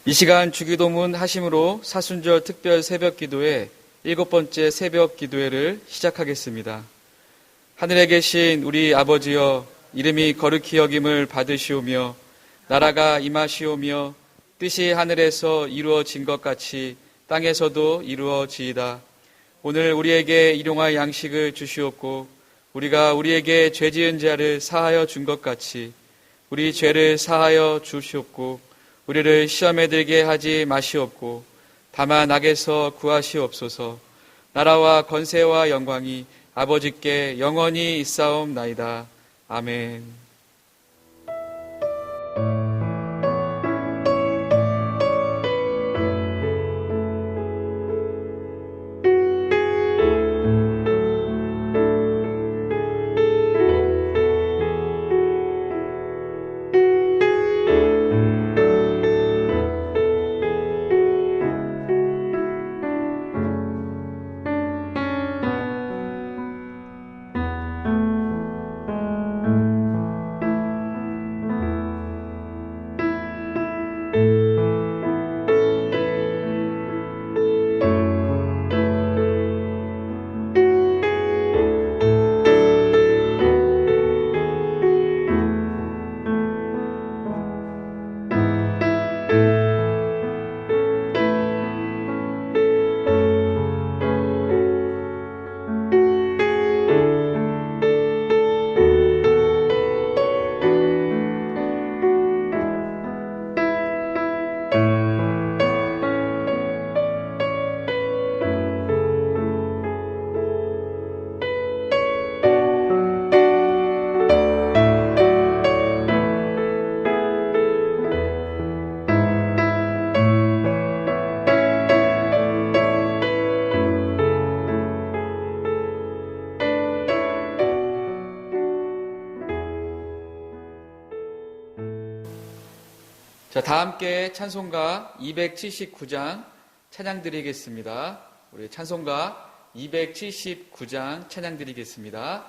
이 시간 주기도문 하심으로 사순절 특별 새벽 기도회 7번째 새벽 기도회를 시작하겠습니다. 하늘에 계신 우리 아버지여, 이름이 거룩히 여김을 받으시오며 나라가 임하시오며 뜻이 하늘에서 이루어진 것 같이 땅에서도 이루어지이다. 오늘 우리에게 일용할 양식을 주시옵고 우리가 우리에게 죄 지은 자를 사하여 준 것 같이 우리 죄를 사하여 주시옵고 우리를 시험에 들게 하지 마시옵고 다만 악에서 구하시옵소서. 나라와 권세와 영광이 아버지께 영원히 있사옵나이다. 아멘. 자, 다 함께 찬송가 279장 찬양 드리겠습니다. 우리 찬송가 279장 찬양 드리겠습니다.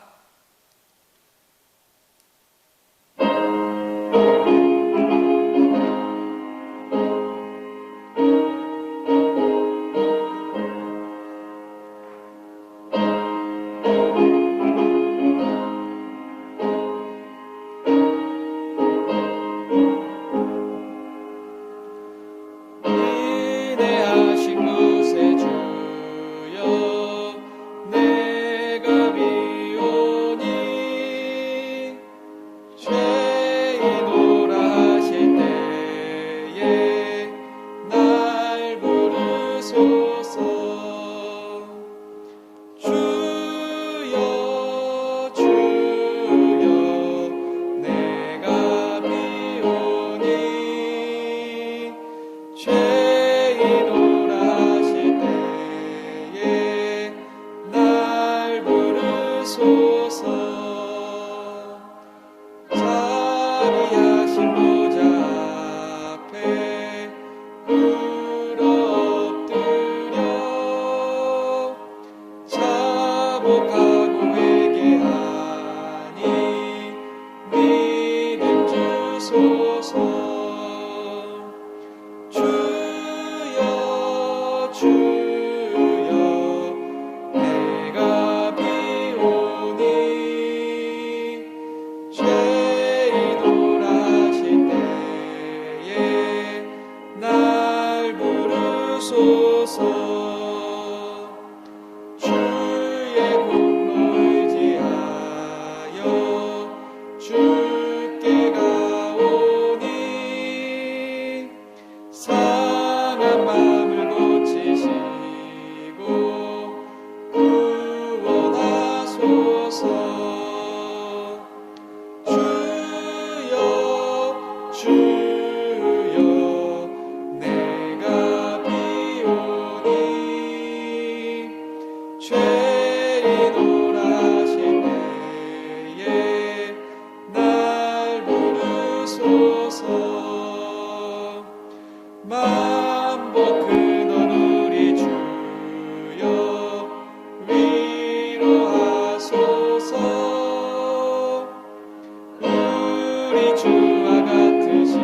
우리 주와 같으시니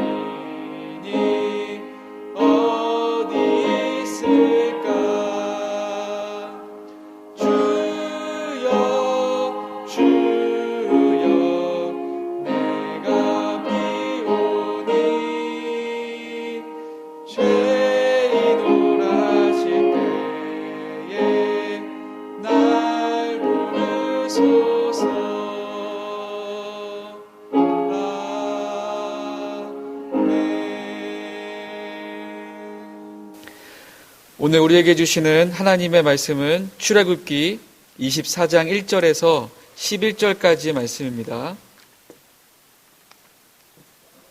오늘 우리에게 주시는 하나님의 말씀은 출애굽기 24장 1절에서 11절까지의 말씀입니다.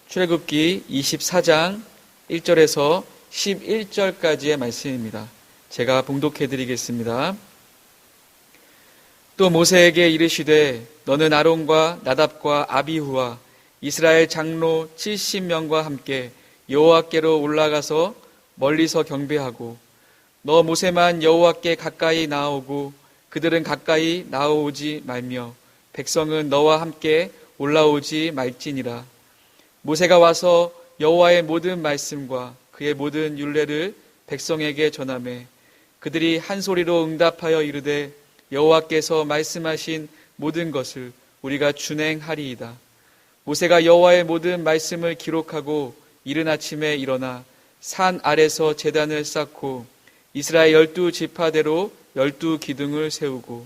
출애굽기 24장 1절에서 11절까지의 말씀입니다. 제가 봉독해 드리겠습니다. 또 모세에게 이르시되 너는 아론과 나답과 아비후와 이스라엘 장로 70명과 함께 여호와께로 올라가서 멀리서 경배하고 너 모세만 여호와께 가까이 나아오고 그들은 가까이 나아오지 말며 백성은 너와 함께 올라오지 말지니라. 모세가 와서 여호와의 모든 말씀과 그의 모든 율례를 백성에게 전하매 그들이 한 소리로 응답하여 이르되 여호와께서 말씀하신 모든 것을 우리가 준행하리이다. 모세가 여호와의 모든 말씀을 기록하고 이른 아침에 일어나 산 아래서 제단을 쌓고 이스라엘 12지파대로 12기둥을 세우고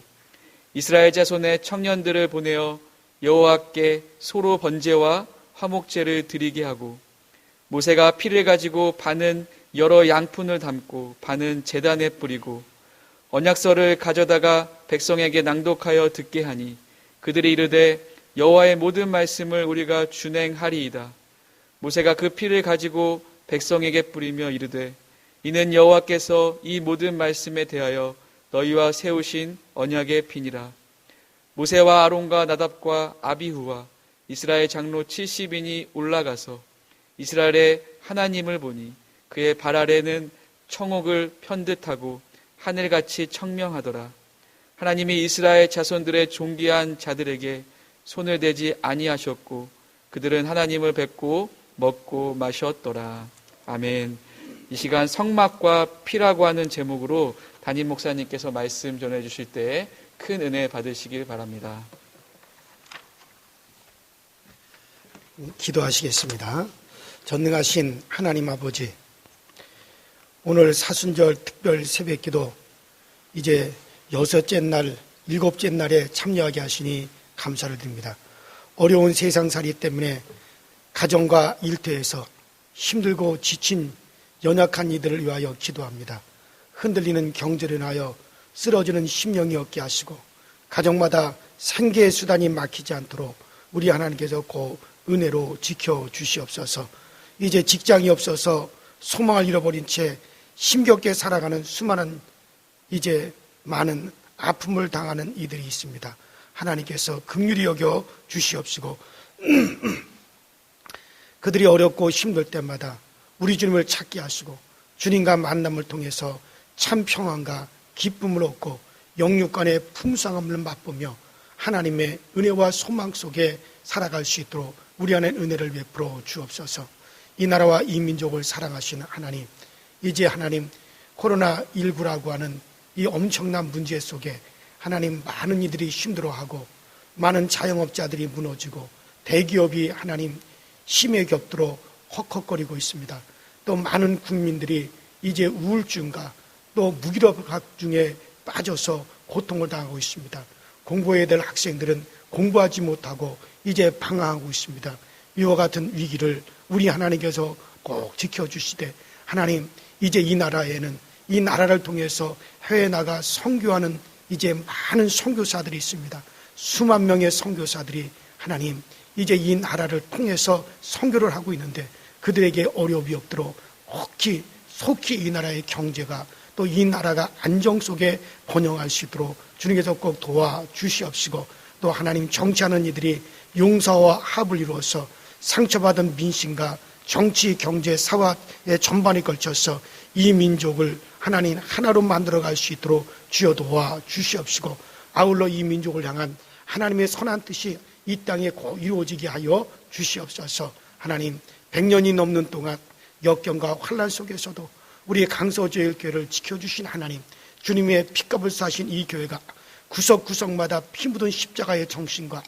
이스라엘 자손의 청년들을 보내어 여호와께 소로 번제와 화목제를 드리게 하고 모세가 피를 가지고 반은 여러 양푼을 담고 반은 제단에 뿌리고 언약서를 가져다가 백성에게 낭독하여 듣게 하니 그들이 이르되 여호와의 모든 말씀을 우리가 준행하리이다. 모세가 그 피를 가지고 백성에게 뿌리며 이르되 이는 여호와께서 이 모든 말씀에 대하여 너희와 세우신 언약의 피니라. 모세와 아론과 나답과 아비후와 이스라엘 장로 70인이 올라가서 이스라엘의 하나님을 보니 그의 발 아래는 청옥을 편듯하고 하늘같이 청명하더라. 하나님이 이스라엘 자손들의 존귀한 자들에게 손을 대지 아니하셨고 그들은 하나님을 뵙고 먹고 마셨더라. 아멘. 이 시간 성막과 피라고 하는 제목으로 담임 목사님께서 말씀 전해주실 때 큰 은혜 받으시길 바랍니다. 기도하시겠습니다. 전능하신 하나님 아버지, 오늘 사순절 특별 새벽기도 이제 6째 날, 7째 날에 참여하게 하시니 감사를 드립니다. 어려운 세상살이 때문에 가정과 일터에서 힘들고 지친 연약한 이들을 위하여 기도합니다. 흔들리는 경제를 인하여 쓰러지는 심령이 없게 하시고 가정마다 생계의 수단이 막히지 않도록 우리 하나님께서 그 은혜로 지켜주시옵소서. 이제 직장이 없어서 소망을 잃어버린 채 힘겹게 살아가는 수많은 이제 많은 아픔을 당하는 이들이 있습니다. 하나님께서 긍휼히 여겨 주시옵시고 그들이 어렵고 힘들 때마다 우리 주님을 찾게 하시고 주님과 만남을 통해서 참 평안과 기쁨을 얻고 영육간의 풍성함을 맛보며 하나님의 은혜와 소망 속에 살아갈 수 있도록 우리 안에 은혜를 베풀어 주옵소서. 이 나라와 이 민족을 사랑하시는 하나님, 이제 하나님 코로나19라고 하는 이 엄청난 문제 속에 하나님 많은 이들이 힘들어하고 많은 자영업자들이 무너지고 대기업이 하나님 힘에 겹도록 헉헉거리고 있습니다. 또 많은 국민들이 이제 우울증과 또 무기력각 중에 빠져서 고통을 당하고 있습니다. 공부해야 될 학생들은 공부하지 못하고 이제 방황하고 있습니다. 이와 같은 위기를 우리 하나님께서 꼭 지켜주시되 하나님 이제 이 나라에는 이 나라를 통해서 해외에 나가 선교하는 이제 많은 선교사들이 있습니다. 수만 명의 선교사들이 하나님 이제 이 나라를 통해서 선교를 하고 있는데 그들에게 어려움이 없도록 속히 이 나라의 경제가 또 이 나라가 안정 속에 번영할 수 있도록 주님께서 꼭 도와주시옵시고 또 하나님 정치하는 이들이 용서와 합을 이루어서 상처받은 민심과 정치, 경제, 사회의 전반에 걸쳐서 이 민족을 하나님 하나로 만들어갈 수 있도록 주여 도와주시옵시고 아울러 이 민족을 향한 하나님의 선한 뜻이 이 땅에 꼭 이루어지게 하여 주시옵소서. 하나님 100년이 넘는 동안 역경과 환난 속에서도 우리의 강서제일교회를 지켜주신 하나님, 주님의 피값을 사신 이 교회가 구석구석마다 피 묻은 십자가의 정신과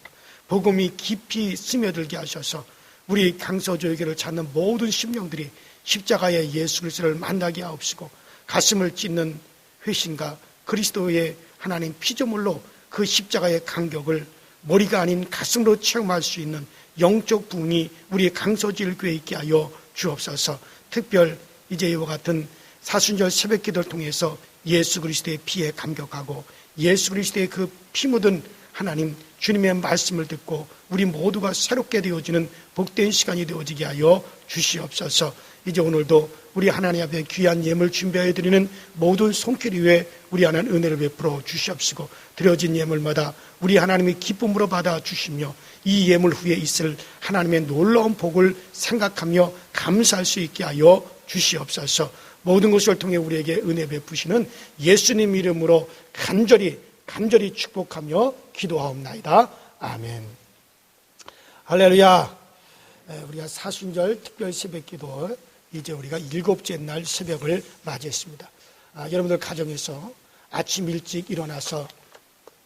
복음이 깊이 스며들게 하셔서 우리 강서제일교회를 찾는 모든 심령들이 십자가의 예수 그리스도를 만나게 하옵시고 가슴을 찢는 회심과 그리스도의 하나님 피조물로 그 십자가의 간격을 머리가 아닌 가슴으로 체험할 수 있는 영적 부흥이 우리 강서제일교회에 있게 하여 주옵소서. 특별 이제 이와 같은 사순절 새벽기도를 통해서 예수 그리스도의 피에 감격하고 예수 그리스도의 그 피 묻은 하나님 주님의 말씀을 듣고 우리 모두가 새롭게 되어지는 복된 시간이 되어지게 하여 주시옵소서. 이제 오늘도 우리 하나님 앞에 귀한 예물 준비하여 드리는 모든 손길 위에 우리 하나님 은혜를 베풀어 주시옵시고 드려진 예물마다 우리 하나님의 기쁨으로 받아 주시며 이 예물 후에 있을 하나님의 놀라운 복을 생각하며 감사할 수 있게 하여 주시옵소서. 모든 것을 통해 우리에게 은혜 베푸시는 예수님 이름으로 간절히 축복하며 기도하옵나이다. 아멘. 할렐루야. 우리가 사순절 특별 새벽기도 이제 우리가 7째 날 새벽을 맞이했습니다. 여러분들 가정에서 아침 일찍 일어나서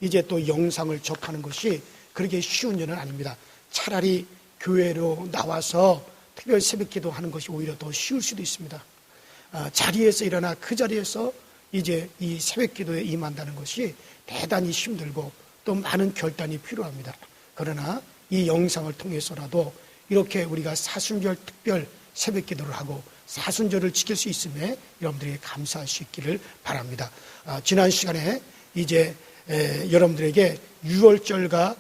이제 또 영상을 접하는 것이 그렇게 쉬운 일은 아닙니다. 차라리 교회로 나와서 특별 새벽기도 하는 것이 오히려 더 쉬울 수도 있습니다. 자리에서 일어나 그 자리에서 이제 이 새벽기도에 임한다는 것이 대단히 힘들고 또 많은 결단이 필요합니다. 그러나 이 영상을 통해서라도 이렇게 우리가 사순절 특별 새벽기도를 하고 사순절을 지킬 수 있음에 여러분들에게 감사할 수 있기를 바랍니다. 지난 시간에 이제 여러분들에게 유월절과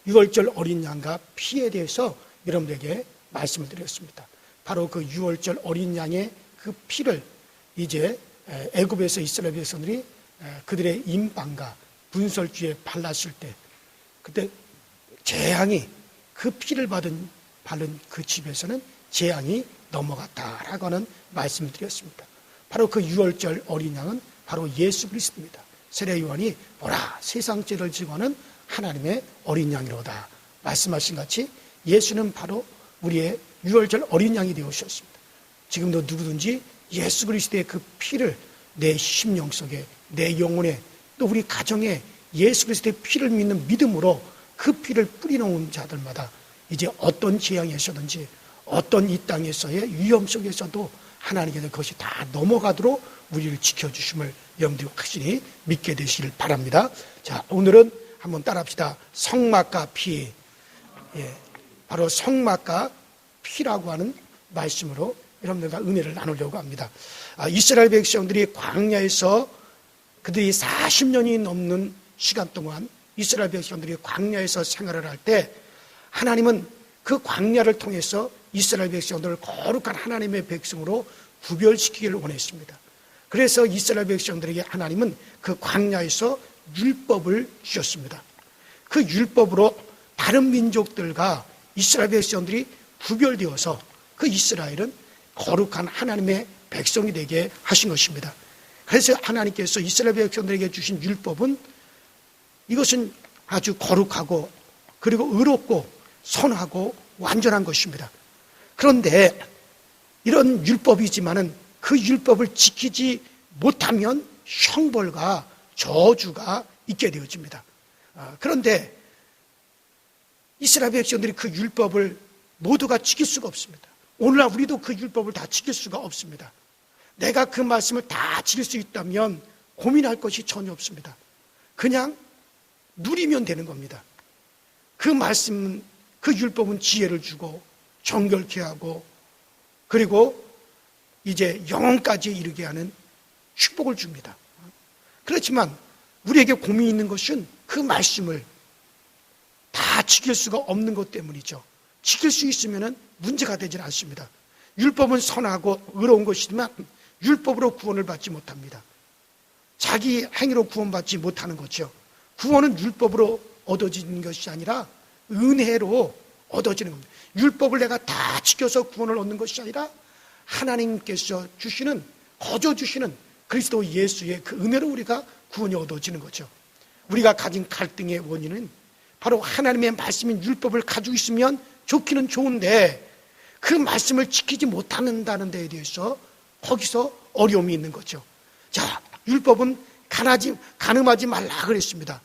유월절 어린 양과 피에 대해서 여러분들에게 말씀을 드렸습니다. 바로 그 유월절 어린 양의 그 피를 이제 애굽에서 이스라엘 백성들이 그들의 임방과 분설주에 발랐을 때 그때 재앙이 그 피를 바른 그 집에서는 재앙이 넘어갔다라고 하는 말씀을 드렸습니다. 바로 그 유월절 어린 양은 바로 예수 그리스도입니다. 세례 요한이 보라 세상 죄를 지고 하는 하나님의 어린 양이로다 말씀하신 같이 예수는 바로 우리의 유월절 어린 양이 되어주셨습니다. 지금도 누구든지 예수 그리스도의 그 피를 내 심령 속에 내 영혼에 또 우리 가정에 예수 그리스도의 피를 믿는 믿음으로 그 피를 뿌리놓은 자들마다 이제 어떤 재앙에서든지 어떤 이 땅에서의 위험 속에서도 하나님께서 그것이 다 넘어가도록 우리를 지켜주심을 여러분들이 확실히 믿게 되시길 바랍니다. 자, 오늘은 한번 따라합시다. 성막과 피. 바로 성막과 피라고 하는 말씀으로 여러분들과 은혜를 나누려고 합니다. 이스라엘 백성들이 광야에서 그들이 40년이 넘는 시간 동안 이스라엘 백성들이 광야에서 생활을 할 때 하나님은 그 광야를 통해서 이스라엘 백성들을 거룩한 하나님의 백성으로 구별시키기를 원했습니다. 그래서 이스라엘 백성들에게 하나님은 그 광야에서 율법을 주셨습니다. 그 율법으로 다른 민족들과 이스라엘 백성들이 구별되어서 그 이스라엘은 거룩한 하나님의 백성이 되게 하신 것입니다. 그래서 하나님께서 이스라엘 백성들에게 주신 율법은 이것은 아주 거룩하고 그리고 의롭고 선하고 완전한 것입니다. 그런데 이런 율법이지만은 그 율법을 지키지 못하면 형벌과 저주가 있게 되어집니다. 그런데 이스라엘 백성들이 그 율법을 모두가 지킬 수가 없습니다. 오늘날 우리도 그 율법을 다 지킬 수가 없습니다. 내가 그 말씀을 다 지킬 수 있다면 고민할 것이 전혀 없습니다. 그냥 누리면 되는 겁니다. 그 말씀은 그 율법은 지혜를 주고 정결케 하고 그리고 이제 영혼까지 이르게 하는 축복을 줍니다. 그렇지만 우리에게 고민이 있는 것은 그 말씀을 다 지킬 수가 없는 것 때문이죠. 지킬 수 있으면 문제가 되질 않습니다. 율법은 선하고 의로운 것이지만 율법으로 구원을 받지 못합니다. 자기 행위로 구원받지 못하는 거죠. 구원은 율법으로 얻어지는 것이 아니라 은혜로 얻어지는 겁니다. 율법을 내가 다 지켜서 구원을 얻는 것이 아니라 하나님께서 주시는 거저 주시는 그리스도 예수의 그 은혜로 우리가 구원이 얻어지는 거죠. 우리가 가진 갈등의 원인은 바로 하나님의 말씀인 율법을 가지고 있으면 좋기는 좋은데 그 말씀을 지키지 못한다는 데에 대해서 거기서 어려움이 있는 거죠. 자, 율법은 간음하지 말라 그랬습니다.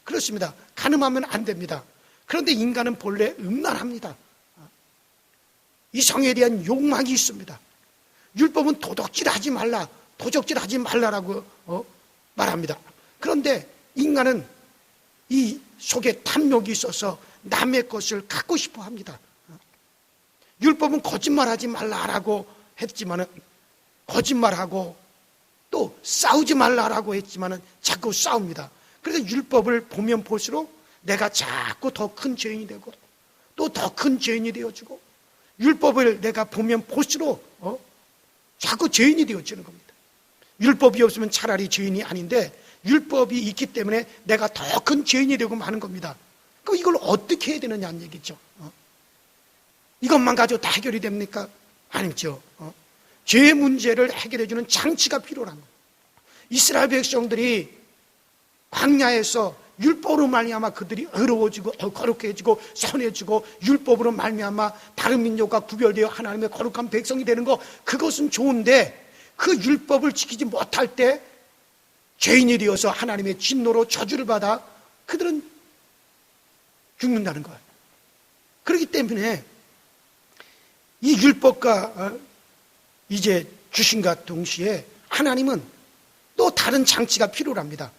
그렇습니다. 간음하면 안 됩니다. 그런데 인간은 본래 음란합니다. 이성에 대한 욕망이 있습니다. 율법은 도적질하지 말라, 도적질하지 말라라고 말합니다. 그런데 인간은 이 속에 탐욕이 있어서 남의 것을 갖고 싶어 합니다. 율법은 거짓말하지 말라라고 했지만은 거짓말하고 또 싸우지 말라라고 했지만은 자꾸 싸웁니다. 그래서 율법을 보면 볼수록 내가 자꾸 더 큰 죄인이 되고 또 더 큰 죄인이 되어지고 율법을 내가 보면 볼수록 자꾸 죄인이 되어지는 겁니다. 율법이 없으면 차라리 죄인이 아닌데 율법이 있기 때문에 내가 더 큰 죄인이 되고 마는 겁니다. 그럼 이걸 어떻게 해야 되느냐는 얘기죠. 이것만 가지고 다 해결이 됩니까? 아니죠. 죄의 문제를 해결해주는 장치가 필요한 거예요. 이스라엘 백성들이 광야에서 율법으로 말미암아 그들이 의로워지고 거룩해지고 선해지고 율법으로 말미암아 다른 민족과 구별되어 하나님의 거룩한 백성이 되는 거, 그것은 좋은데 그 율법을 지키지 못할 때 죄인이 되어서 하나님의 진노로 저주를 받아 그들은 죽는다는 거예요. 그렇기 때문에 이 율법과 이제 주신과 동시에 하나님은 또 다른 장치가 필요합니다.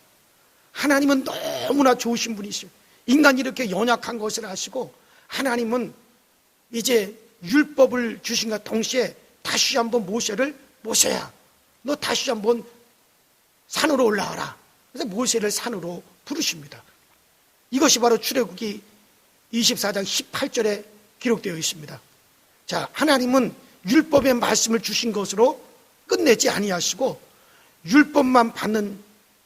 하나님은 너무나 좋으신 분이시오. 인간이 이렇게 연약한 것을 아시고 하나님은 이제 율법을 주신과 동시에 다시 한번 모세를, 모세야 너 다시 한번 산으로 올라와라. 그래서 모세를 산으로 부르십니다. 이것이 바로 출애굽기 24장 18절에 기록되어 있습니다. 자, 하나님은 율법의 말씀을 주신 것으로 끝내지 아니하시고 율법만 받는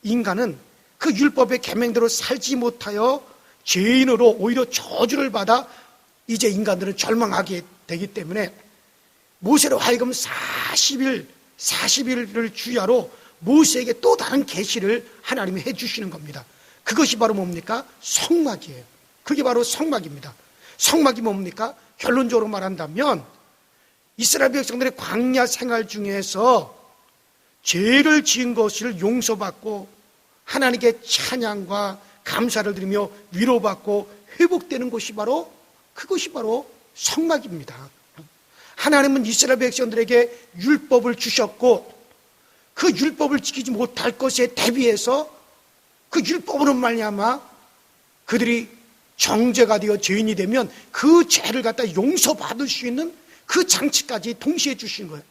인간은 그 율법의 계명대로 살지 못하여 죄인으로 오히려 저주를 받아 이제 인간들은 절망하게 되기 때문에 모세로 하여금 40일을 주야로 모세에게 또 다른 계시를 하나님이 해주시는 겁니다. 그것이 바로 뭡니까? 성막이에요. 그게 바로 성막입니다. 성막이 뭡니까? 결론적으로 말한다면 이스라엘 백성들의 광야 생활 중에서 죄를 지은 것을 용서받고 하나님께 찬양과 감사를 드리며 위로받고 회복되는 것이 바로, 그것이 바로 성막입니다. 하나님은 이스라엘 백성들에게 율법을 주셨고 그 율법을 지키지 못할 것에 대비해서 그 율법으로 말미암아 그들이 정죄가 되어 죄인이 되면 그 죄를 갖다 용서받을 수 있는 그 장치까지 동시에 주신 거예요.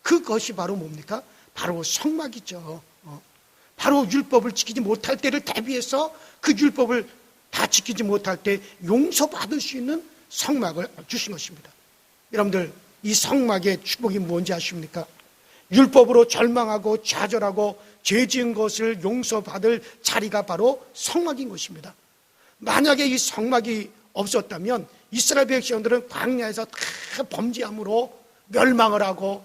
그것이 바로 뭡니까? 바로 성막이죠. 바로 율법을 지키지 못할 때를 대비해서 그 율법을 다 지키지 못할 때 용서받을 수 있는 성막을 주신 것입니다. 여러분들, 이 성막의 축복이 뭔지 아십니까? 율법으로 절망하고 좌절하고 죄 지은 것을 용서받을 자리가 바로 성막인 것입니다. 만약에 이 성막이 없었다면 이스라엘 백성들은 광야에서 다 범죄함으로 멸망을 하고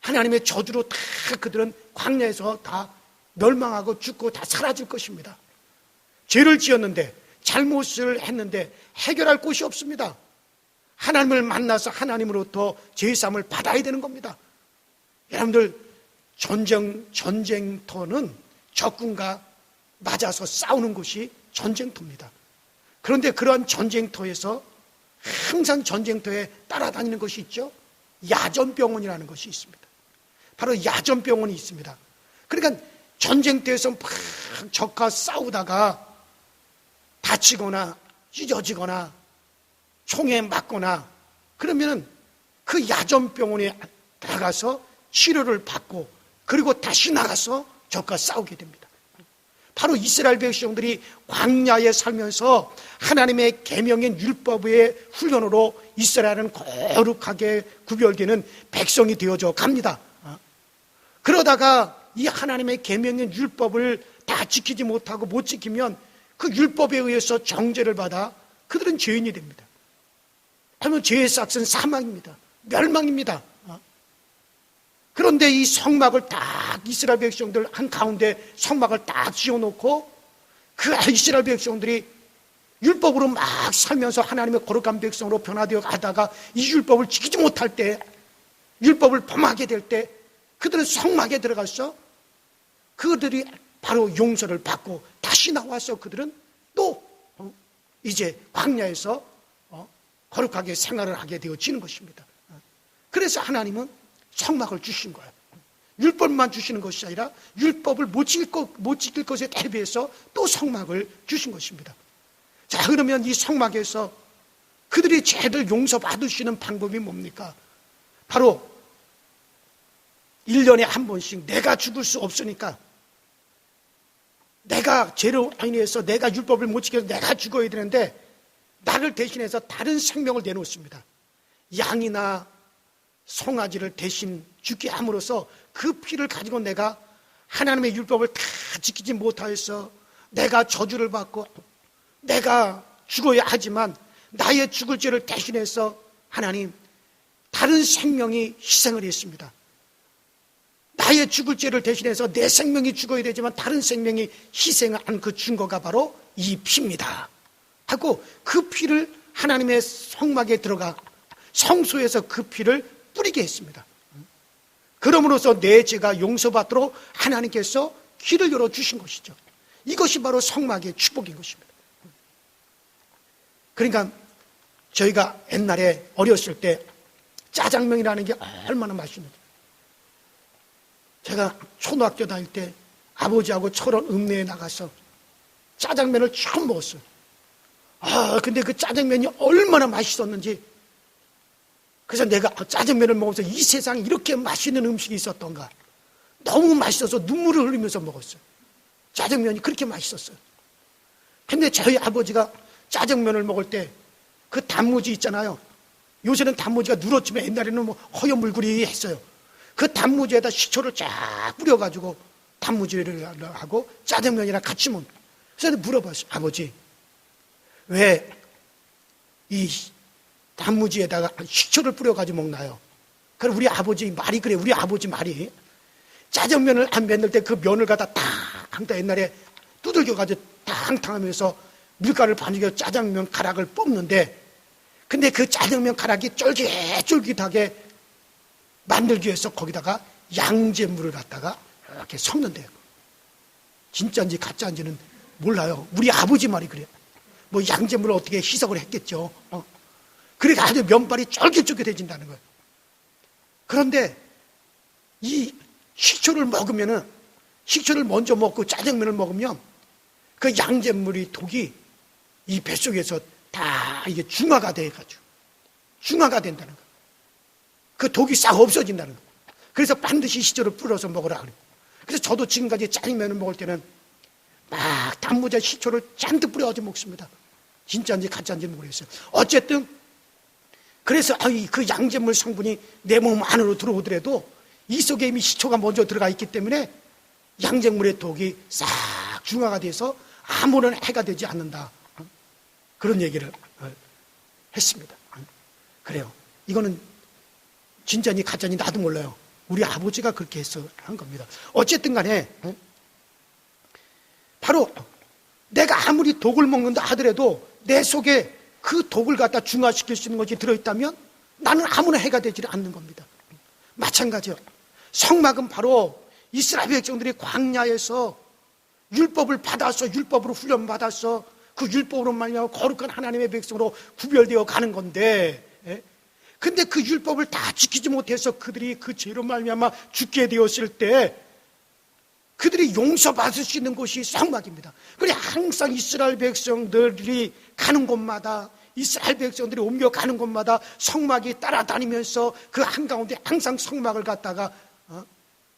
하나님의 저주로 다 그들은 광야에서 다 멸망하고 죽고 다 사라질 것입니다. 죄를 지었는데, 잘못을 했는데 해결할 곳이 없습니다. 하나님을 만나서 하나님으로부터 제사함을 받아야 되는 겁니다. 여러분들, 전쟁터는 적군과 맞아서 싸우는 곳이 전쟁터입니다. 그런데 그러한 전쟁터에서 항상 전쟁터에 따라다니는 것이 있죠. 야전병원이라는 것이 있습니다. 바로 야전병원이 있습니다. 그러니까 전쟁터에서 막 적과 싸우다가 다치거나 찢어지거나 총에 맞거나 그러면은 그 야전병원에 나가서 치료를 받고 그리고 다시 나가서 적과 싸우게 됩니다. 바로 이스라엘 백성들이 광야에 살면서 하나님의 계명인 율법의 훈련으로 이스라엘은 거룩하게 구별되는 백성이 되어져 갑니다. 그러다가 이 하나님의 계명인 율법을 다 지키지 못하고 못 지키면 그 율법에 의해서 정죄를 받아 그들은 죄인이 됩니다. 그러면 죄의 싹은 사망입니다. 멸망입니다. 그런데 이 성막을 딱 이스라엘 백성들 한가운데 성막을 딱 지어놓고 그 이스라엘 백성들이 율법으로 막 살면서 하나님의 거룩한 백성으로 변화되어 가다가 이 율법을 지키지 못할 때, 율법을 범하게 될 때 그들은 성막에 들어가서 그들이 바로 용서를 받고 다시 나와서 그들은 또 이제 광야에서 거룩하게 생활을 하게 되어지는 것입니다. 그래서 하나님은 성막을 주신 거예요. 율법만 주시는 것이 아니라 율법을 못 지킬 것에 대비해서 또 성막을 주신 것입니다. 자, 그러면 이 성막에서 그들이 죄를 용서받을 수 있는 방법이 뭡니까? 바로 1년에 한 번씩 내가 죽을 수 없으니까 내가 죄로 인해서 내가 율법을 못 지켜서 내가 죽어야 되는데 나를 대신해서 다른 생명을 내놓습니다. 양이나 송아지를 대신 죽게 함으로써 그 피를 가지고 내가 하나님의 율법을 다 지키지 못하여서 내가 저주를 받고 내가 죽어야 하지만 나의 죽을 죄를 대신해서 하나님 다른 생명이 희생을 했습니다. 나의 죽을 죄를 대신해서 내 생명이 죽어야 되지만 다른 생명이 희생한 그 증거가 바로 이 피입니다 하고 그 피를 하나님의 성막에 들어가 성소에서 그 피를 뿌리게 했습니다. 그럼으로써 내 죄가 용서받도록 하나님께서 길을 열어주신 것이죠. 이것이 바로 성막의 축복인 것입니다. 그러니까 저희가 옛날에 어렸을 때 짜장면이라는 게 얼마나 맛있는지, 제가 초등학교 다닐 때 아버지하고 철원 읍내에 나가서 짜장면을 처음 먹었어요. 근데 그 짜장면이 얼마나 맛있었는지, 그래서 내가 짜장면을 먹으면서 이 세상에 이렇게 맛있는 음식이 있었던가, 너무 맛있어서 눈물을 흘리면서 먹었어요. 짜장면이 그렇게 맛있었어요. 근데 저희 아버지가 짜장면을 먹을 때 그 단무지 있잖아요. 요새는 단무지가 누렇지만 옛날에는 뭐 허여물구리 했어요. 그 단무지에다 식초를 쫙 뿌려가지고 단무지를 하고 짜장면이랑 같이 먹는. 그래서 물어봤어요. 아버지, 왜 이 단무지에다가 식초를 뿌려가지고 먹나요? 그럼 우리 아버지 말이 그래. 우리 아버지 말이 짜장면을 안 만들 때 그 면을 갖다 탕탕 옛날에 두들겨가지고 탕탕 하면서 밀가루를 반죽해서 짜장면 가락을 뽑는데, 근데 그 짜장면 가락이 쫄깃쫄깃하게 만들기 위해서 거기다가 양잿물을 갖다가 이렇게 섞는데요. 진짜인지 가짜인지는 몰라요. 우리 아버지 말이 그래요. 뭐 양잿물을 어떻게 희석을 했겠죠. 그러니까 아주 면발이 쫄깃쫄깃해진다는 거예요. 그런데 이 식초를 먹으면은, 식초를 먼저 먹고 짜장면을 먹으면 그 양잿물이 독이 이 뱃속에서 다 이게 중화가 돼가지고 중화가 된다는 거예요. 그 독이 싹 없어진다는 거예요. 그래서 반드시 식초를 뿌려서 먹으라 그래요. 그래서 저도 지금까지 짜장면을 먹을 때는 막 단무지에 식초를 잔뜩 뿌려가지고 먹습니다. 진짜인지 가짜인지는 모르겠어요. 어쨌든 그래서 그 양잿물 성분이 내 몸 안으로 들어오더라도 이 속에 이미 식초가 먼저 들어가 있기 때문에 양잿물의 독이 싹 중화가 돼서 아무런 해가 되지 않는다. 그런 얘기를 했습니다. 그래요. 이거는 진짜니 가짜니 나도 몰라요. 우리 아버지가 그렇게 해서 한 겁니다. 어쨌든 간에 바로 내가 아무리 독을 먹는다 하더라도 내 속에 그 독을 갖다 중화시킬 수 있는 것이 들어있다면 나는 아무나 해가 되지 않는 겁니다. 마찬가지요. 성막은 바로 이스라엘 백성들이 광야에서 율법을 받아서 율법으로 훈련받아서 그 율법으로 말미암아 거룩한 하나님의 백성으로 구별되어 가는 건데, 근데 그 율법을 다 지키지 못해서 그들이 그 죄로 말미암아 죽게 되었을 때 그들이 용서받을 수 있는 곳이 성막입니다. 그래 항상 이스라엘 백성들이 가는 곳마다, 이스라엘 백성들이 옮겨가는 곳마다 성막이 따라다니면서 그 한가운데 항상 성막을 갖다가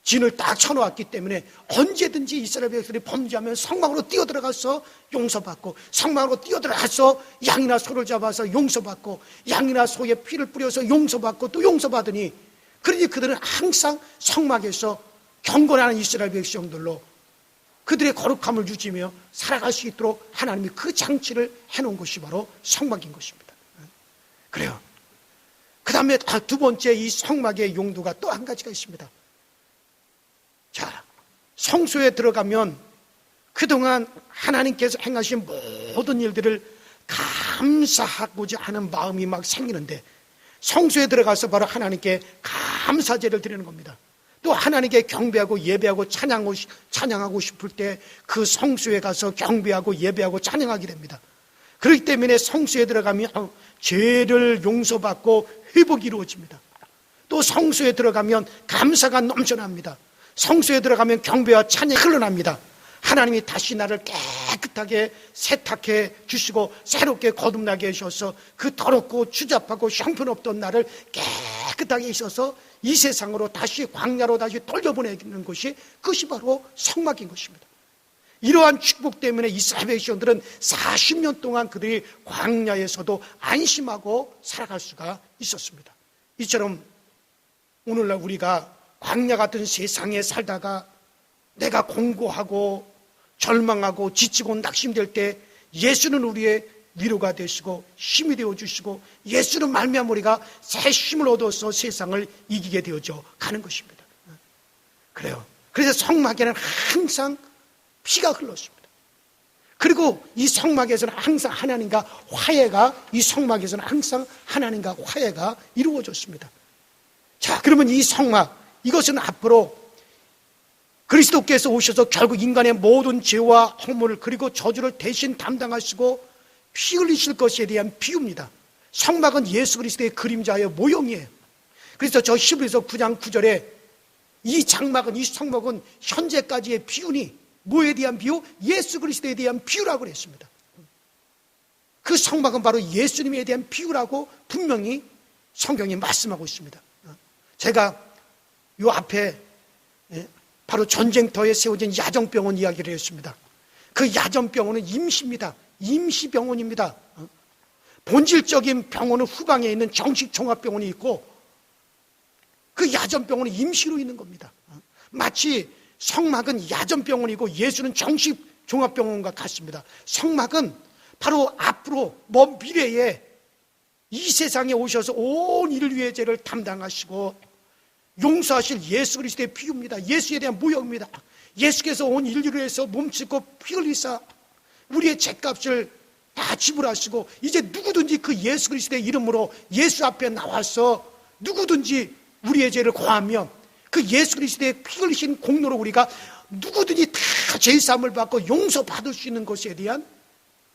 진을 딱 쳐놓았기 때문에 언제든지 이스라엘 백성들이 범죄하면 성막으로 뛰어들어가서 용서받고, 성막으로 뛰어들어가서 양이나 소를 잡아서 용서받고, 양이나 소의 피를 뿌려서 용서받고 또 용서받으니, 그러니 그들은 항상 성막에서 경건하는 이스라엘 백성들로 그들의 거룩함을 유지하며 살아갈 수 있도록 하나님이 그 장치를 해놓은 것이 바로 성막인 것입니다. 그래요. 그 다음에 두 번째 이 성막의 용도가 또 한 가지가 있습니다. 자, 성소에 들어가면 그동안 하나님께서 행하신 모든 일들을 감사하고자 하는 마음이 막 생기는데, 성소에 들어가서 바로 하나님께 감사제를 드리는 겁니다. 또 하나님께 경배하고 예배하고 찬양하고 싶을 때 그 성소에 가서 경배하고 예배하고 찬양하게 됩니다. 그렇기 때문에 성소에 들어가면 죄를 용서받고 회복이 이루어집니다. 또 성소에 들어가면 감사가 넘쳐납니다. 성소에 들어가면 경배와 찬양이 흘러납니다. 하나님이 다시 나를 깨끗하게 세탁해 주시고 새롭게 거듭나게 하셔서 그 더럽고 추잡하고 형편없던 나를 깨끗하게 있어서 이 세상으로 다시 광야로 다시 돌려보내는 것이, 그것이 바로 성막인 것입니다. 이러한 축복 때문에 이스라엘 백성들은 40년 동안 그들이 광야에서도 안심하고 살아갈 수가 있었습니다. 이처럼 오늘날 우리가 광야 같은 세상에 살다가 내가 공고하고 절망하고 지치고 낙심될 때 예수는 우리의 위로가 되시고 힘이 되어주시고, 예수는 말미암아 우리가 새 힘을 얻어서 세상을 이기게 되어져 가는 것입니다. 그래요. 그래서 성막에는 항상 피가 흘렀습니다. 그리고 이 성막에서는 항상 하나님과 화해가, 이 성막에서는 항상 하나님과 화해가 이루어졌습니다. 자, 그러면 이 성막, 이것은 앞으로 그리스도께서 오셔서 결국 인간의 모든 죄와 허물을, 그리고 저주를 대신 담당하시고 피 흘리실 것에 대한 비유입니다. 성막은 예수 그리스도의 그림자의 모형이에요. 그래서 저 히브리서 9장 9절에 이 장막은, 이 성막은 현재까지의 비유니 뭐에 대한 비유? 예수 그리스도에 대한 비유라고 그랬습니다. 그 성막은 바로 예수님에 대한 비유라고 분명히 성경이 말씀하고 있습니다. 제가 요 앞에 바로 전쟁터에 세워진 야전병원 이야기를 했습니다. 그 야전병원은 임시입니다. 임시병원입니다. 본질적인 병원은 후방에 있는 정식 종합병원이 있고, 그 야전병원은 임시로 있는 겁니다. 마치 성막은 야전병원이고 예수는 정식 종합병원과 같습니다. 성막은 바로 앞으로 먼 미래에 이 세상에 오셔서 온 인류의 죄를 담당하시고 용서하실 예수 그리스도의 비유입니다. 예수에 대한 모형입니다. 예수께서 온 인류를 위해서 몸짓고 피 흘리사 우리의 죄값을 다 지불하시고, 이제 누구든지 그 예수 그리스도의 이름으로 예수 앞에 나와서 누구든지 우리의 죄를 고하면 그 예수 그리스도의 피 흘리신 공로로 우리가 누구든지 다 죄사함을 받고 용서받을 수 있는 것에 대한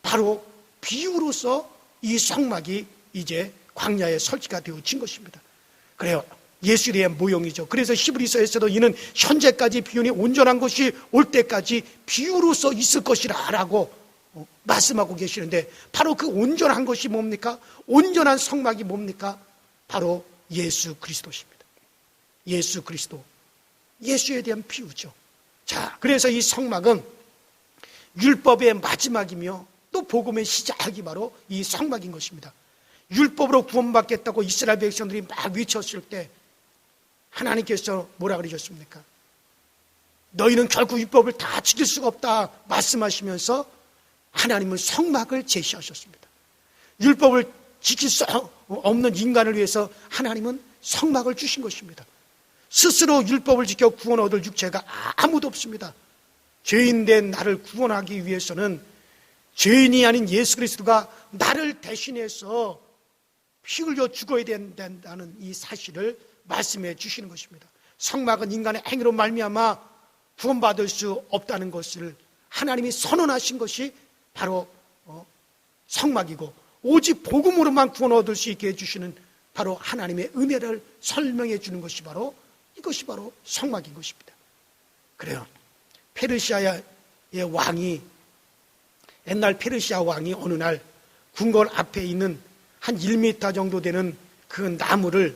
바로 비유로서 이 성막이 이제 광야에 설치가 되어진 것입니다. 그래요. 예수에 대한 모형이죠. 그래서 히브리서에서도 이는 현재까지 비유니 온전한 것이 올 때까지 비유로서 있을 것이라 라고 말씀하고 계시는데, 바로 그 온전한 것이 뭡니까? 온전한 성막이 뭡니까? 바로 예수 그리스도십니다. 예수 그리스도, 예수에 대한 비유죠. 자, 그래서 이 성막은 율법의 마지막이며 또 복음의 시작이 바로 이 성막인 것입니다. 율법으로 구원받겠다고 이스라엘 백성들이 막 외쳤을 때 하나님께서 뭐라 그러셨습니까? 너희는 결국 율법을 다 지킬 수가 없다 말씀하시면서 하나님은 성막을 제시하셨습니다. 율법을 지킬 수 없는 인간을 위해서 하나님은 성막을 주신 것입니다. 스스로 율법을 지켜 구원 얻을 육체가 아무도 없습니다. 죄인된 나를 구원하기 위해서는 죄인이 아닌 예수 그리스도가 나를 대신해서 피 흘려 죽어야 된다는 이 사실을 말씀해 주시는 것입니다. 성막은 인간의 행위로 말미암아 구원받을 수 없다는 것을 하나님이 선언하신 것이 바로 성막이고, 오직 복음으로만 구원 얻을 수 있게 해주시는 바로 하나님의 은혜를 설명해 주는 것이 바로 이것이 바로 성막인 것입니다. 그래요. 페르시아의 왕이, 옛날 페르시아 왕이 어느 날 궁궐 앞에 있는 한 1m 정도 되는 그 나무를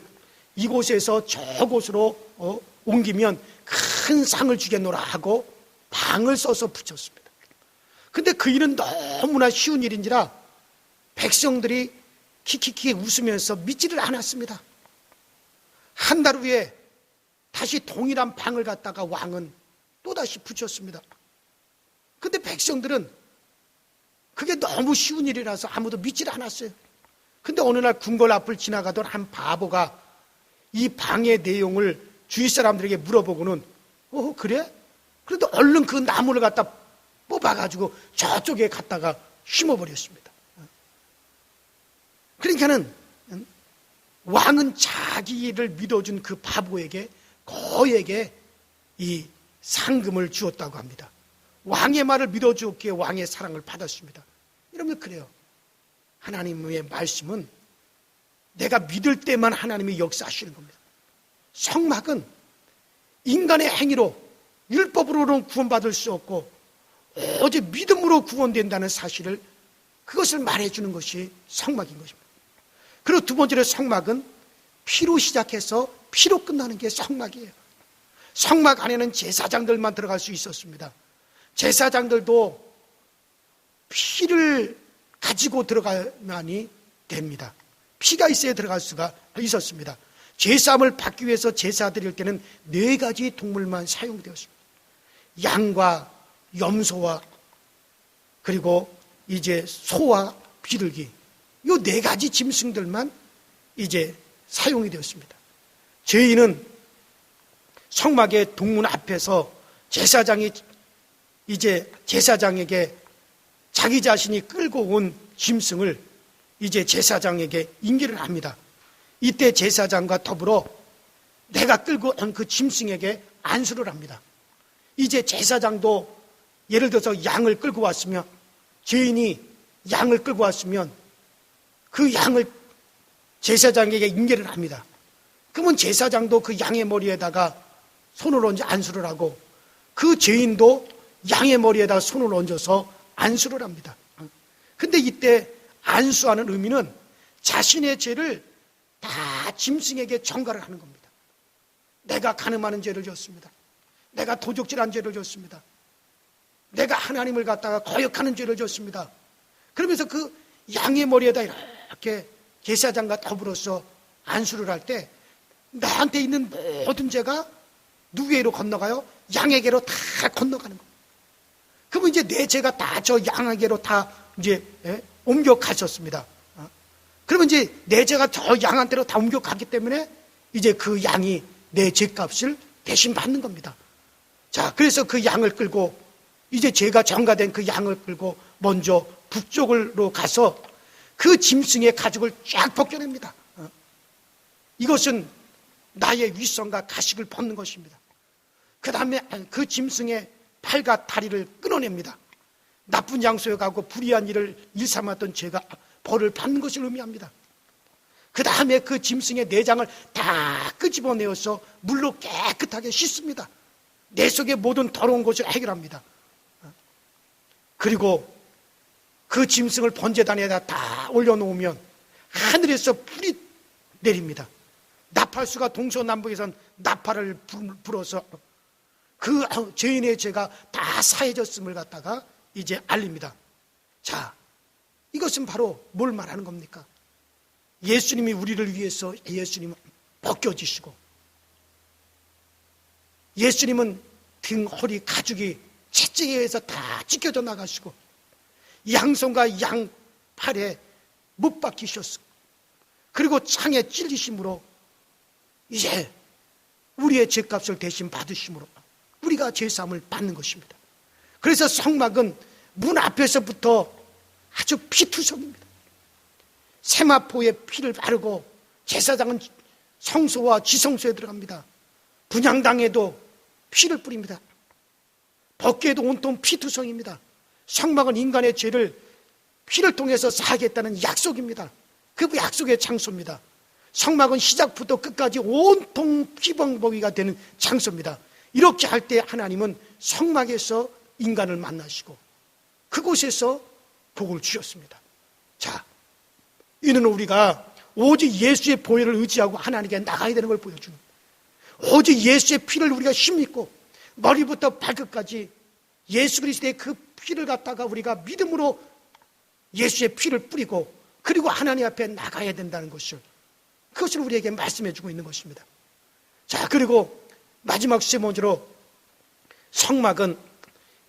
이곳에서 저곳으로 옮기면 큰 상을 주겠노라 하고 방을 써서 붙였습니다. 근데 그 일은 너무나 쉬운 일인지라 백성들이 키키키 웃으면서 믿지를 않았습니다. 한 달 후에 다시 동일한 방을 갖다가 왕은 또다시 붙였습니다. 근데 백성들은 그게 너무 쉬운 일이라서 아무도 믿지를 않았어요. 근데 어느 날 궁궐 앞을 지나가던 한 바보가 이 방의 내용을 주위 사람들에게 물어보고는 그래? 그런데 얼른 그 나무를 갖다 뽑아가지고 저쪽에 갖다가 심어버렸습니다. 그러니까는 왕은 자기를 믿어준 그 바보에게, 거에게 이 상금을 주었다고 합니다. 왕의 말을 믿어주었기에 왕의 사랑을 받았습니다. 이러면 그래요. 하나님의 말씀은 내가 믿을 때만 하나님이 역사하시는 겁니다. 성막은 인간의 행위로, 율법으로는 구원받을 수 없고 오직 믿음으로 구원된다는 사실을, 그것을 말해주는 것이 성막인 것입니다. 그리고 두 번째로 성막은 피로 시작해서 피로 끝나는 게 성막이에요. 성막 안에는 제사장들만 들어갈 수 있었습니다. 제사장들도 피를 가지고 들어가야만이 됩니다. 피가 있어야 들어갈 수가 있었습니다. 제사함을 받기 위해서 제사 드릴 때는 4가지 동물만 사용되었습니다. 양과 염소와 그리고 이제 소와 비둘기, 이 4가지 짐승들만 이제 사용이 되었습니다. 저희는 성막의 동문 앞에서 제사장이 이제 제사장에게 자기 자신이 끌고 온 짐승을 이제 제사장에게 인계를 합니다. 이때 제사장과 더불어 내가 끌고 온 그 짐승에게 안수를 합니다. 이제 제사장도 예를 들어서 양을 끌고 왔으면, 죄인이 양을 끌고 왔으면 그 양을 제사장에게 인계를 합니다. 그러면 제사장도 그 양의 머리에다가 손을 얹어 안수를 하고, 그 죄인도 양의 머리에다가 손을 얹어서 안수를 합니다. 근데 이때 안수하는 의미는 자신의 죄를 다 짐승에게 전가를 하는 겁니다. 내가 간음하는 죄를 졌습니다. 내가 도적질한 죄를 졌습니다. 내가 하나님을 갖다가 거역하는 죄를 졌습니다. 그러면서 그 양의 머리에다 이렇게 제사장과 더불어서 안수를 할 때 나한테 있는 모든 죄가 누구에게로 건너가요? 양에게로 다 건너가는 거예요. 그러면 이제 내 죄가 다 저 양에게로 다 이제 옮겨갔었습니다. 그러면 이제 내 죄가 저 양한테로 다 옮겨갔기 때문에 이제 그 양이 내 죄값을 대신 받는 겁니다. 자, 그래서 그 양을 끌고 이제 죄가 전가된 그 양을 끌고 먼저 북쪽으로 가서 그 짐승의 가죽을 쫙 벗겨냅니다. 이것은 나의 위선과 가식을 벗는 것입니다. 그 다음에 그 짐승의 팔과 다리를 끊어냅니다. 나쁜 장소에 가고 불의한 일을 일삼았던 죄가 벌을 받는 것을 의미합니다. 그 다음에 그 짐승의 내장을 다 끄집어내어서 물로 깨끗하게 씻습니다. 내 속의 모든 더러운 것을 해결합니다. 그리고 그 짐승을 번제단에다 다 올려놓으면 하늘에서 불이 내립니다. 나팔수가 동서남북에선 나팔을 불어서 그 죄인의 죄가 다 사해졌음을 갖다가 이제 알립니다. 자, 이것은 바로 뭘 말하는 겁니까? 예수님이 우리를 위해서 예수님은 벗겨지시고, 예수님은 등, 허리, 가죽이 채찍에 의해서 다 찢겨져 나가시고, 양손과 양팔에 못 박히셨고, 그리고 창에 찔리심으로 이제 우리의 죄값을 대신 받으심으로 우리가 죄사함을 받는 것입니다. 그래서 성막은 문 앞에서부터 아주 피투성입니다. 세마포에 피를 바르고 제사장은 성소와 지성소에 들어갑니다. 분향당에도 피를 뿌립니다. 법궤도 온통 피투성입니다. 성막은 인간의 죄를 피를 통해서 사하겠다는 약속입니다. 그 약속의 장소입니다. 성막은 시작부터 끝까지 온통 피방법이가 되는 장소입니다. 이렇게 할 때 하나님은 성막에서 인간을 만나시고 그곳에서 복을 주셨습니다. 자, 이는 우리가 오직 예수의 보혈을 의지하고 하나님께 나가야 되는 걸 보여주는 거예요. 오직 예수의 피를 우리가 힘입고 머리부터 발끝까지 예수 그리스도의 그 피를 갖다가 우리가 믿음으로 예수의 피를 뿌리고 그리고 하나님 앞에 나가야 된다는 것을, 그것을 우리에게 말씀해 주고 있는 것입니다. 자, 그리고 마지막 세 번째로 성막은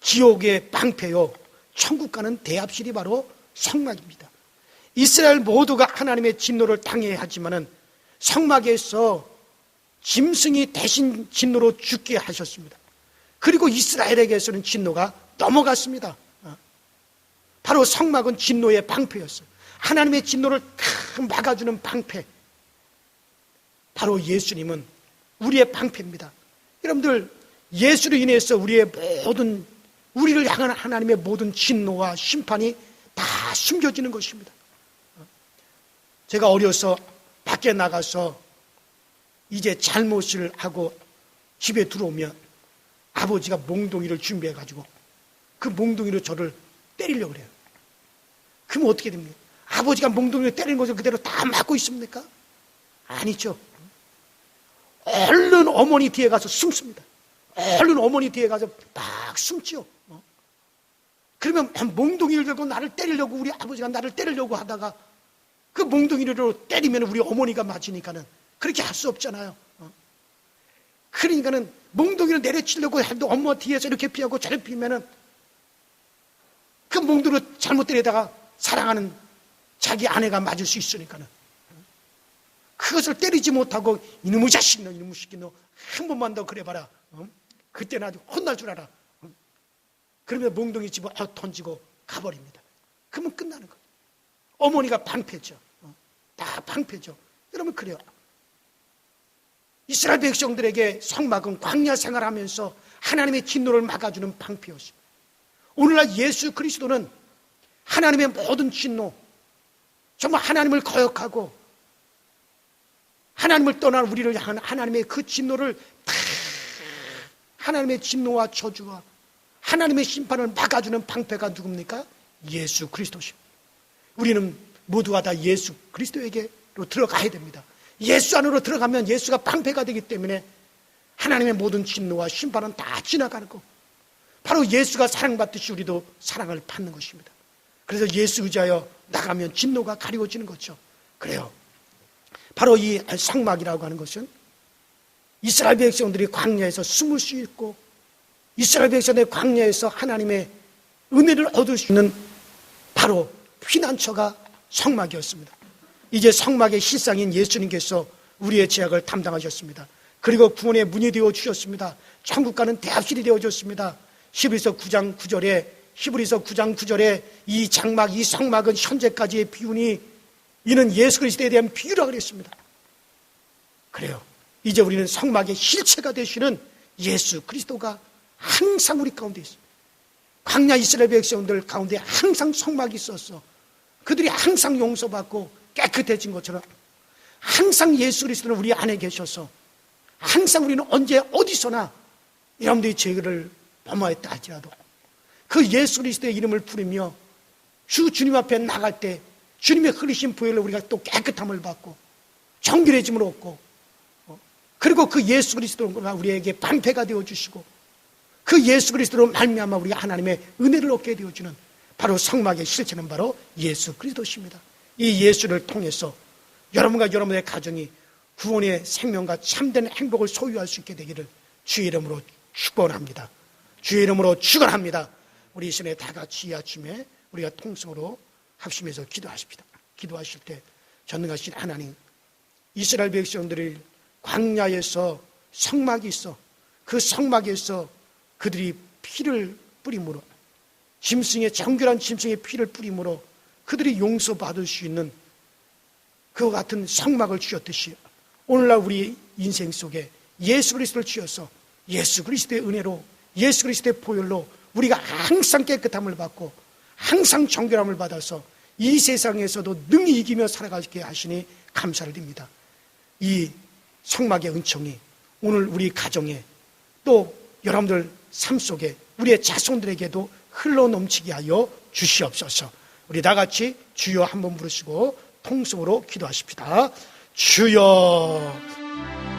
지옥의 방패요 천국과는 대합실이 바로 성막입니다. 이스라엘 모두가 하나님의 진노를 당해야 하지만은 성막에서 짐승이 대신 진노로 죽게 하셨습니다. 그리고 이스라엘에게서는 진노가 넘어갔습니다. 바로 성막은 진노의 방패였어요. 하나님의 진노를 탁 막아주는 방패. 바로 예수님은 우리의 방패입니다. 여러분들, 예수로 인해서 우리를 향한 하나님의 모든 진노와 심판이 다 숨겨지는 것입니다. 제가 어려서 밖에 나가서 이제 잘못을 하고 집에 들어오면 아버지가 몽둥이를 준비해가지고 그 몽둥이로 저를 때리려고 그래요. 그럼 어떻게 됩니까? 아버지가 몽둥이로 때리는 것을 그대로 다 맞고 있습니까? 아니죠. 얼른 어머니 뒤에 가서 숨습니다. 얼른 어머니 뒤에 가서 막 숨지요. 그러면 몽둥이를 들고 나를 때리려고, 우리 아버지가 나를 때리려고 하다가 그 몽둥이로 때리면 우리 어머니가 맞으니까는 그렇게 할 수 없잖아요. 그러니까는 몽둥이를 내려치려고 해도 엄마 뒤에서 이렇게 피하고 저렇게 피면은 그 몽둥이로 잘못 때리다가 사랑하는 자기 아내가 맞을 수 있으니까는 그것을 때리지 못하고 이놈의 자식, 너 이놈의 새끼, 너 한 번만 더 그래봐라. 그때는 아주 혼날 줄 알아. 그러면 몽둥이 집어 던지고 가버립니다. 그러면 끝나는 거예요. 어머니가 방패죠. 다 방패죠. 여러분, 그래요. 이스라엘 백성들에게 성막은 광야 생활하면서 하나님의 진노를 막아주는 방패였습니다. 오늘날 예수 그리스도는 하나님의 모든 진노, 정말 하나님을 거역하고 하나님을 떠난 우리를 향한 하나님의 그 진노를 다, 하나님의 진노와 저주와 하나님의 심판을 막아주는 방패가 누굽니까? 예수 그리스도십니다. 우리는 모두가 다 예수 그리스도에게로 들어가야 됩니다. 예수 안으로 들어가면 예수가 방패가 되기 때문에 하나님의 모든 진노와 심판은 다 지나가는 거. 바로 예수가 사랑받듯이 우리도 사랑을 받는 것입니다. 그래서 예수 의지하여 나가면 진노가 가리워지는 거죠. 그래요. 바로 이 성막이라고 하는 것은 이스라엘 백성들이 광야에서 숨을 수 있고 이스라엘 백성들의 광야에서 하나님의 은혜를 얻을 수 있는 바로 피난처가 성막이었습니다. 이제 성막의 실상인 예수님께서 우리의 죄악을 담당하셨습니다. 그리고 구원의 문이 되어 주셨습니다. 천국 가는 대합실이 되어 줬습니다. 히브리서 9장 9절에 이 장막, 이 성막은 현재까지의 비운이 이는 예수 그리스도에 대한 비유라고 그랬습니다. 그래요. 이제 우리는 성막의 실체가 되시는 예수 그리스도가 항상 우리 가운데 있습니다. 광야 이스라엘 백성들 가운데 항상 성막이 있었어. 그들이 항상 용서받고 깨끗해진 것처럼 항상 예수 그리스도는 우리 안에 계셔서 항상 우리는 언제 어디서나 여러분들이 죄를 범하였다 할지라도 그 예수 그리스도의 이름을 부르며 주님 앞에 나갈 때 주님의 흐르신 보혈로 우리가 또 깨끗함을 받고 정결해짐을 얻고 그리고 그 예수 그리스도가 우리에게 방패가 되어주시고 그 예수 그리스도로 말미암아 우리가 하나님의 은혜를 얻게 되어주는 바로 성막의 실체는 바로 예수 그리스도십니다. 이 예수를 통해서 여러분과 여러분의 가정이 구원의 생명과 참된 행복을 소유할 수 있게 되기를 주의 이름으로 축원합니다. 주의 이름으로 축원합니다. 우리 이 시간에 다 같이 이 아침에 우리가 통성으로 합심해서 기도하십시다. 기도하실 때 전능하신 하나님, 이스라엘 백성들을 광야에서 성막이 있어 그 성막에서 그들이 피를 뿌림으로 짐승의 정결한 짐승의 피를 뿌림으로 그들이 용서받을 수 있는 그와 같은 성막을 주셨듯이 오늘날 우리 인생 속에 예수 그리스도를 주셔서 예수 그리스도의 은혜로 예수 그리스도의 보혈로 우리가 항상 깨끗함을 받고 항상 정결함을 받아서 이 세상에서도 능히 이기며 살아가게 하시니 감사를 드립니다. 이 성막의 은총이 오늘 우리 가정에 또 여러분들 삶 속에 우리의 자손들에게도 흘러넘치게 하여 주시옵소서. 우리 다 같이 주여 한번 부르시고 통성으로 기도하십시다. 주여.